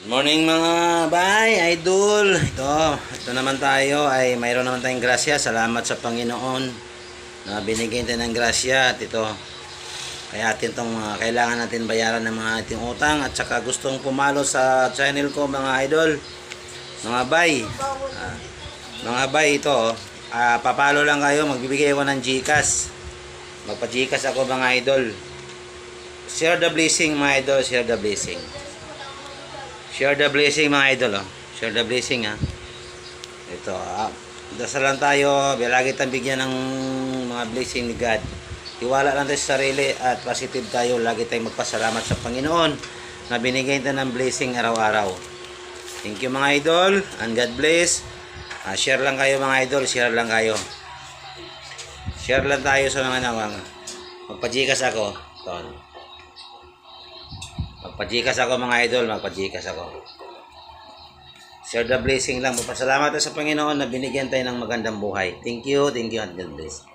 Good morning mga bay, idol. Ito naman tayo ay mayroon naman tayong grasya. Salamat sa Panginoon na binigyan tayo ng grasya at ito. Kaya atin itong kailangan natin bayaran ng mga ating utang at saka gustong pumalo sa channel ko mga idol. Mga bay, ito. Papalo lang kayo, magbibigay ako ng GCash. Magpa-GCash ako mga idol. Share the blessing mga idol, share the blessing. Share the blessing mga idol, oh. Share the blessing, ha. Ito, dasalan tayo, lagi tayong bigyan ng mga blessing ni God. Tiwala lang tayo sa sarili at positive tayo, lagi tayong magpasalamat sa Panginoon na binigay tayo ng blessing araw-araw. Thank you mga idol, and God bless. Share lang kayo mga idol, share lang kayo. Share lang tayo sa mga nawang. Magpa-GCash ako. Ito. Magpa-GCash ako mga idol, magpa-GCash ako. Share the blessing lang. Magpasalamat sa Panginoon na binigyan tayo ng magandang buhay. Thank you and God bless.